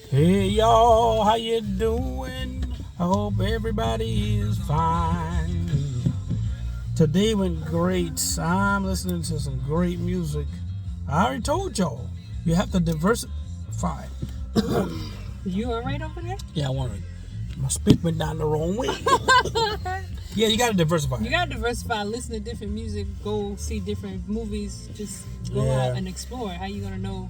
Hey y'all, how you doing? I hope everybody is fine. Today went great. I'm listening to some great music. I already told y'all, you have to diversify. You all right over there? Yeah, I want to. My spit went down the wrong way. Yeah, you got to diversify. You gotta diversify, listen to different music, go see different movies, just go Yeah. out and explore. How you gonna know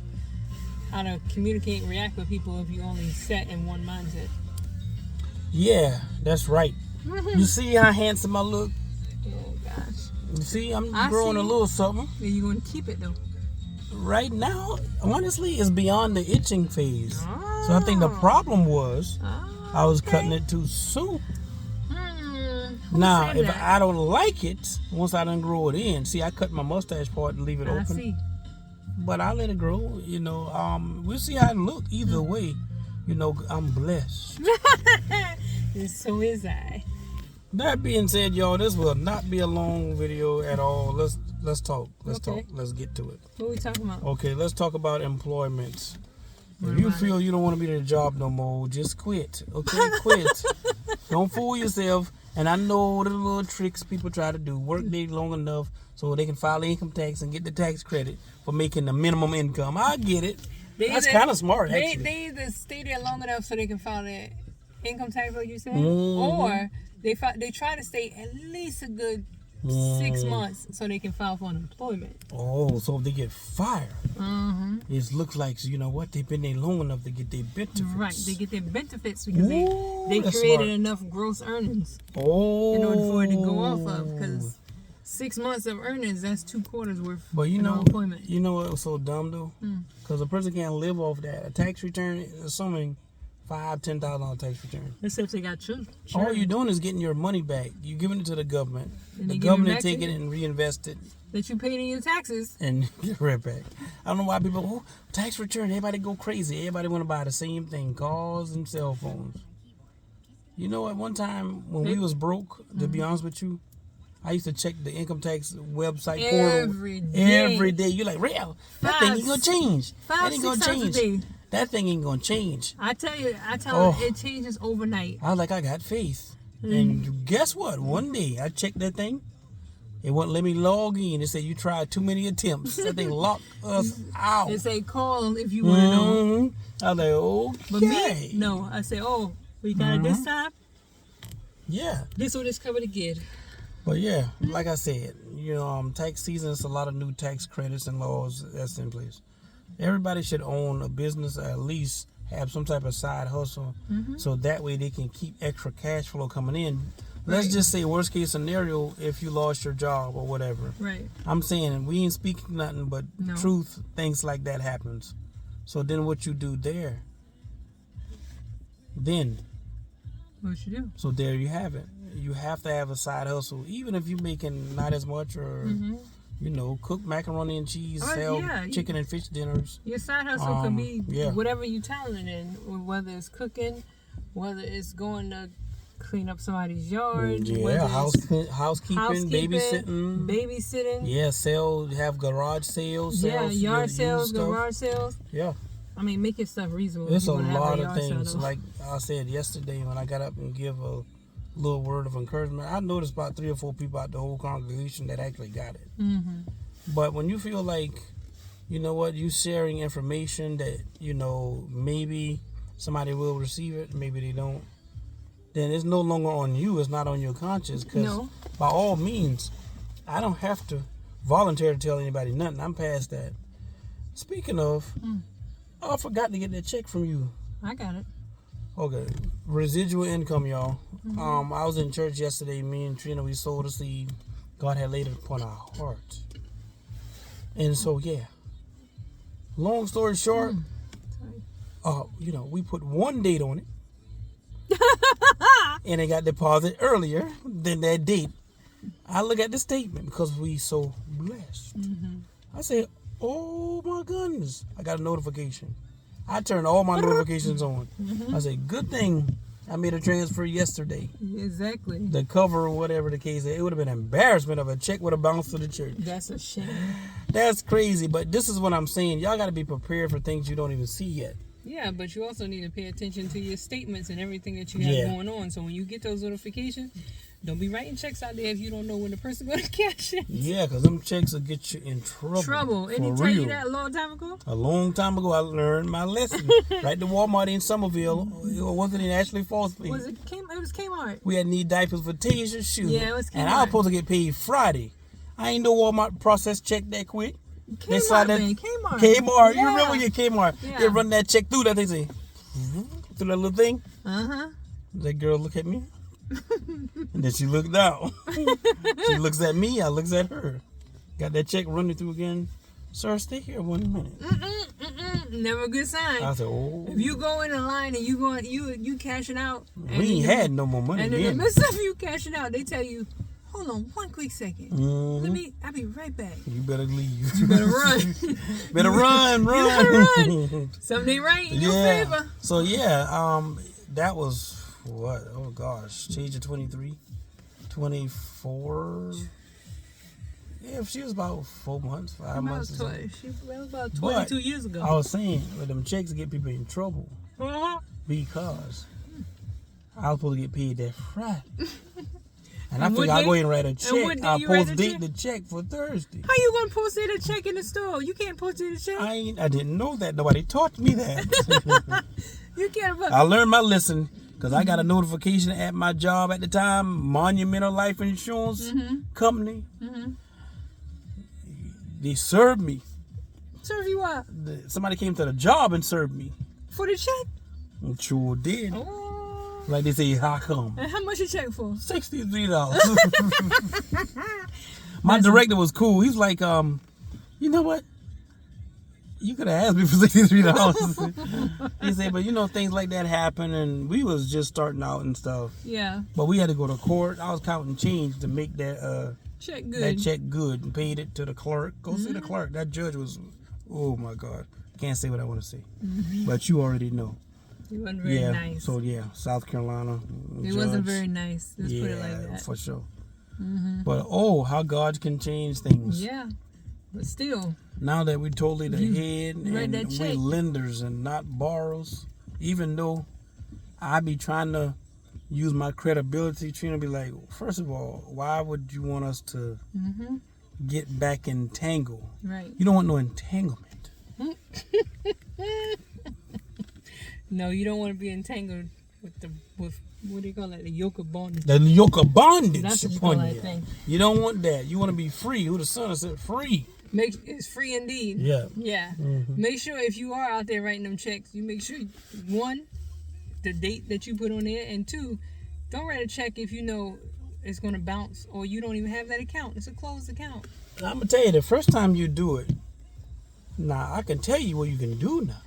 how to communicate and react with people if you only set in one mindset? Yeah, that's right. You see how handsome I look? Oh gosh. You see, I'm I growing a see. little something. Are you gonna keep it though? Right now, honestly, it's beyond the itching phase. So I think the problem was I was cutting it too soon. Who Now, said if that? I don't like it, once I done grow it in, see, I cut my mustache part and leave it I open. see. But I let it grow, we'll see how it look. Either way, I'm blessed. And so is I. That being said, y'all, this will not be a long video at all. Let's talk. Let's Okay. talk. Let's get to it. What are we talking about? Okay, let's talk about employment. What If you about feel you don't want to be in a job no more, just quit. Okay, quit. Don't fool yourself. And I know the little tricks people try to do. Work there long enough so they can file income tax and get the tax credit for making the minimum income. I get it. That's kind of smart, actually. They either stay there long enough so they can file their income tax, like you said, Mhm. or they try to stay at least a good 6 months so they can file for unemployment. Oh, so if they get fired, Mm-hmm. it looks like, you know what, they've been there long enough to get their benefits. Right, they get their benefits because Ooh, they that's created smart. enough gross earnings Oh. in order for it to go off of. Because 6 months of earnings, that's 2 quarters worth But of unemployment. you know what was so dumb though? Because a person can't live off that. A tax return, assuming $5,000-$10,000 tax return. Except if they got children. All you're doing is getting your money back. You're giving it to the government. And The they give it government back to take it you? and reinvest it That you paid in your taxes. and get it right back. I don't know why people, tax return, everybody go crazy. Everybody want to buy the same thing, cars and cell phones. You know what, one time when we was broke, to be honest with you, I used to check the income tax website Every portal day. every day. You're like, real, that thing ain't gonna change. That ain't 5-6 gonna times a change. day. That thing ain't gonna change. I tell you, Oh. it changes overnight. I was like, I got faith. And guess what? One day I checked that thing. It wouldn't let me log in. It said you tried too many attempts. That thing locked us out. They say call if you want to know. Mhm. I was like, okay. But me, no. I say, oh, we got it this time. Yeah. This what it's covered to get. But yeah, like I said, tax season is a lot of new tax credits and laws that's in place. Everybody should own a business, or at least have some type of side hustle, so that way they can keep extra cash flow coming in. Let's Right. just say worst case scenario, if you lost your job or whatever. Right. I'm saying we ain't speaking nothing but No. truth. Things like that happens. So then what you do there? Then, What you do? so there you have it. You have to have a side hustle, even if you're making not as much, or cook macaroni and cheese, Oh, sell yeah. chicken and fish dinners. Your side hustle could be yeah. whatever you talented in, whether it's cooking, whether it's going to clean up somebody's yard, whether Yeah, it's housekeeping, babysitting. babysitting. Yeah, have garage sales. Yeah, sales, yard used sales, stuff. garage sales. Yeah. I mean, make your stuff reasonable. There's if a you wanna have lot of yard sale, things. though. Like I said yesterday when I got up and give a little word of encouragement, I noticed about 3 or 4 people out the whole congregation that actually got it. Mhm. But when you feel like, you know what, you sharing information that, maybe somebody will receive it, maybe they don't, then it's no longer on you. It's not on your conscience. Because No. by all means, I don't have to volunteer to tell anybody nothing. I'm past that. Speaking of, I forgot to get that check from you. I got it. Okay, residual income, y'all. I was in church yesterday. Me and Trina, we sowed a seed. God had laid it upon our hearts. And so, yeah. Long story short, we put one date on it. And it got deposited earlier than that date. I look at the statement because we so blessed. I said, oh my goodness. I got a notification. I turned all my notifications on. I said, good thing I made a transfer yesterday. Exactly. The cover or whatever the case is. It would have been embarrassment if a check would have bounced to the church. That's a shame. That's crazy. But this is what I'm saying. Y'all got to be prepared for things you don't even see yet. Yeah, but you also need to pay attention to your statements and everything that you have going on. So when you get those notifications, don't be writing checks out there if you don't know when the person going to cash it. Yeah, because them checks will get you in trouble. And he tell you that a long time ago? A long time ago, I learned my lesson. Right to Walmart in Somerville. It wasn't in Ashley Falsby. Was it Kmart? It was Kmart. We had need diapers for Tasia shoes. Yeah, it was Kmart. And I was supposed to get paid Friday. I ain't know Walmart process check that quick. Kmart. Kmart. Yeah. You remember your Kmart? Yeah. They run that check through that. They say, through that little thing. Uh-huh. That girl look at me. And then she looked down. She looks at me. I looks at her. Got that check running through again. Sir, stay here 1 minute. Never a good sign. I said, oh. If you go in a line and you cashing out. We ain't had no more money and then. in the midst of you cashing out, they tell you, hold on 1 quick second. Mm-hmm. I'll be right back. You better leave. You better run. Better run. You better run. Something ain't right in your favor. So that was what? Oh gosh, change of 23, 24. Yeah, she was about 4 months, 5 months. She was about 22 years ago. I was saying, with them checks get people in trouble because I was supposed to get paid that Friday. And I figured I'll go ahead and write a check. I'll post date the check for Thursday. How you gonna post it a check in the store? You can't post it a check. I didn't know that. Nobody taught me that. You can't. I learned my lesson because I got a notification at my job at the time, Monumental Life Insurance Company. Mm-hmm. They served me. Serve you what? Somebody came to the job and served me. For the check? It sure did. Oh. Like they say, how come? And how much you check for? $63. My director was cool. He's like, you know what? You could have asked me for $63. He said, but things like that happen, and we was just starting out and stuff. Yeah. But we had to go to court. I was counting change to make that check good. That check good and paid it to the clerk. Go see the clerk. That judge was, oh my God. Can't say what I want to say. But you already know. It wasn't very nice. So South Carolina. It wasn't very nice. Let's put it like that. For sure. But how God can change things. Yeah. But still. Now that we're totally the head and we're lenders and not borrowers, even though I be trying to use my credibility, trying to be like, first of all, why would you want us to get back entangled? Right. You don't want no entanglement. No, you don't want to be entangled with what do you call that? The yoke of bondage. The yoke of bondage. That's what you call that thing. You don't want that. You want to be free. Who the Son has set free. It's free indeed. Yeah. Yeah. Make sure if you are out there writing them checks, you make sure, 1, the date that you put on there, and 2, don't write a check if you know it's going to bounce or you don't even have that account. It's a closed account. I'm going to tell you, the first time you do it, now I can tell you what you can do now.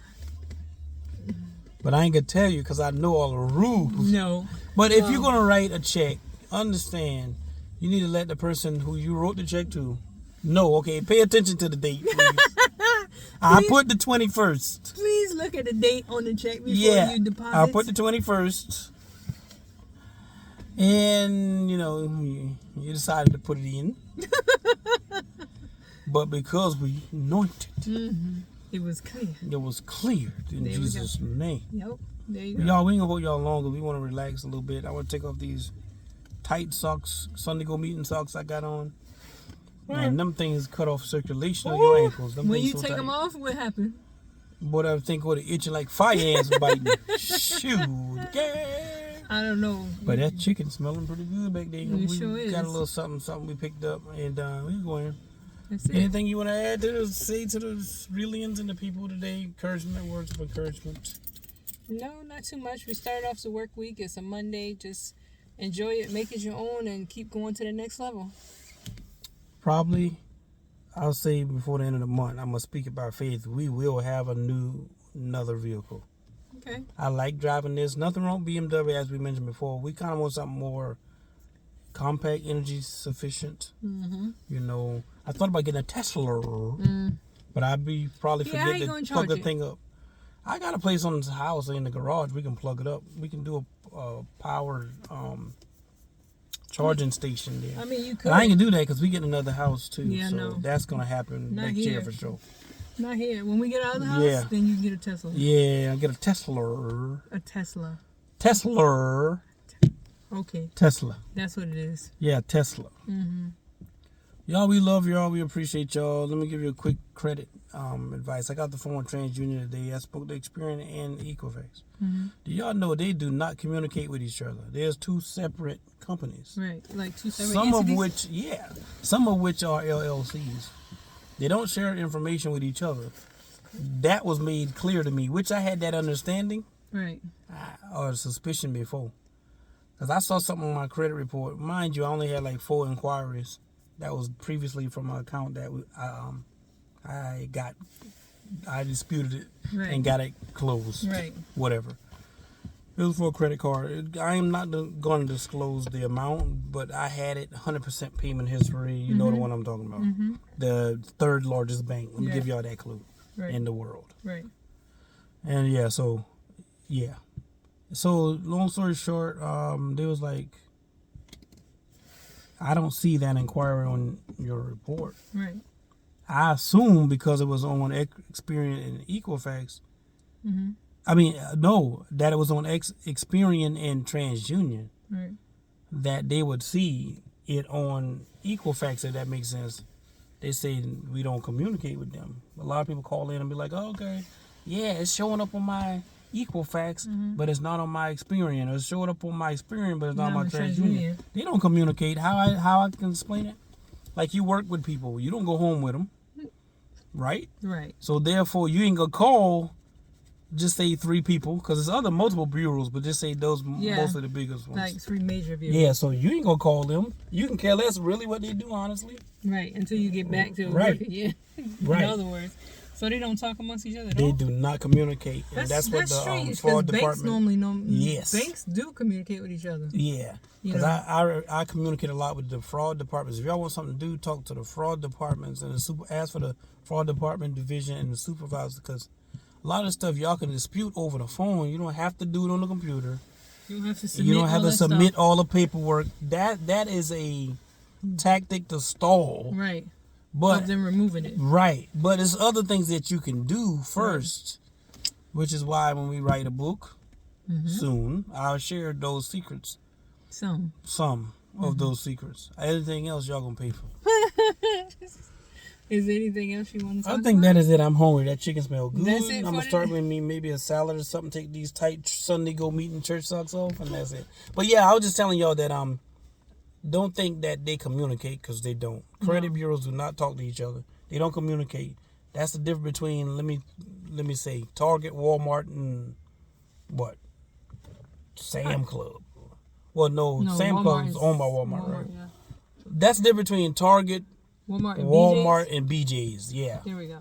But I ain't going to tell you because I know all the rules. No. But if you're going to write a check, understand, you need to let the person who you wrote the check to know, okay, pay attention to the date, please. I put the 21st. Please look at the date on the check before you deposit. I put the 21st. And, you decided to put it in. But because we anointed, it was clear. It was cleared in Jesus' name. Yep. There you go. Y'all, we ain't gonna hold y'all long because we want to relax a little bit. I want to take off these tight socks, Sunday go meeting socks I got on. And them things cut off circulation of your ankles. Them when you so take tight. them off, what happened? Boy, I think what itching like fire ants biting. Shoot. Yeah. I don't know. But that chicken smelling pretty good back there. It we sure is. got a little something we picked up, and we're going. That's it. Anything you want to add to say to the Australians and the people today? Encouragement, words of encouragement. No, not too much. We started off the work week. It's a Monday. Just enjoy it, make it your own, and keep going to the next level. Probably, I'll say before the end of the month, I'm going to speak it by faith. We will have another vehicle. Okay. I like driving this. Nothing wrong with BMW, as we mentioned before. We kind of want something more compact, energy sufficient. I thought about getting a Tesla, but I'd be probably forget to plug the thing up. I got a place on the house in the garage. We can plug it up. We can do a powered charging station there. I mean, you could. But I ain't gonna do that because we get another house too. Yeah, so no. that's gonna happen next year for sure. Not here. When we get out of the house, Yeah. then you can get a Tesla. Yeah, I get a Tesla. A Tesla. Tesla. Okay, Tesla. that's what it is. Yeah, Tesla. Mm-hmm. Y'all, we love y'all. We appreciate y'all. Let me give you a quick credit advice. I got the phone with TransUnion today. I spoke to Experian and Equifax. Mm-hmm. Do y'all know they do not communicate with each other? There's two separate companies. Right, like two separate Some entities. of which are LLCs. They don't share information with each other. That was made clear to me, which I had that understanding Right. or suspicion before. Because I saw something on my credit report. Mind you, I only had like 4 inquiries. That was previously from an account that I disputed it Right. and got it closed. Right. Whatever. It was for a credit card. I am not going to disclose the amount, but I had it 100% payment history. You know the one I'm talking about. Mm-hmm. The third largest bank. Let me Yeah. give y'all that clue Right. in the world. Right. And yeah. So long story short, there was like, I don't see that inquiry on your report. Right. I assume because it was on Experian and Equifax. Mm-hmm. I mean, no, that it was on Experian and TransUnion, Right. that they would see it on Equifax, if that makes sense. They say we don't communicate with them. A lot of people call in and be like, oh, okay, yeah, it's showing up on my Equifax, but it's not on my Experian. Or it's showing up on my Experian, but it's not on my TransUnion. They don't communicate. How I can explain it? Like, you work with people. You don't go home with them, right? Right. So therefore, you ain't gonna call, just say 3 people, because there's other multiple bureaus, but just say those mostly the biggest ones. Like 3 major views. Yeah, so you ain't gonna call them. You can care less really what they do, honestly. Right. Until you get back to Right. working. Yeah. Right. In other words. So they don't talk amongst each other at They all? do not communicate, and that's what the strange, fraud banks department. normally know. Yes. Banks do communicate with each other. Yeah, You because know. I communicate a lot with the fraud departments. If y'all want something to do, talk to the fraud departments and ask for the fraud department division and the supervisor, because a lot of stuff y'all can dispute over the phone. You don't have to do it on the computer. You don't have to submit. You don't have all to that submit stuff. all the paperwork. That is a tactic to stall. Right. But Of them removing it. right, but there's other things that you can do first, which is why when we write a book soon, I'll share those secrets. Some of those secrets. Everything else y'all gonna pay for. Is there anything else you want to talk I think about? that is it. I'm hungry. That chicken smell good. That's it I'm for gonna the- start with me maybe a salad or something. Take these tight Sunday go meeting church socks off, and that's it. But yeah, I was just telling y'all that don't think that they communicate, because they don't. Credit bureaus do not talk to each other. They don't communicate. That's the difference between let me say Target, Walmart, and what? Sam Club. Well, no Sam Club is owned by Walmart, right? Yeah. That's the difference between Target, Walmart and Walmart, BJ's? and BJ's. Yeah, There we go.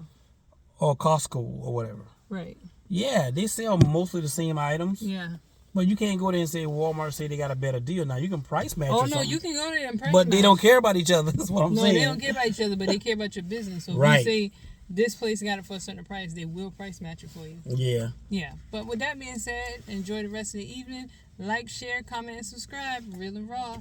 or Costco or whatever. Right. Yeah, they sell mostly the same items, Yeah. but you can't go there and say Walmart say they got a better deal. Now you can price match. Oh, or no, something, you can go there and price but they match. don't care about each other. That's what I'm No, saying. they don't care about each other, but they care about your business. So Right. if you say this place got it for a certain price, they will price match it for you. Yeah. Yeah. But with that being said, enjoy the rest of the evening. Like, share, comment, and subscribe. Real and raw.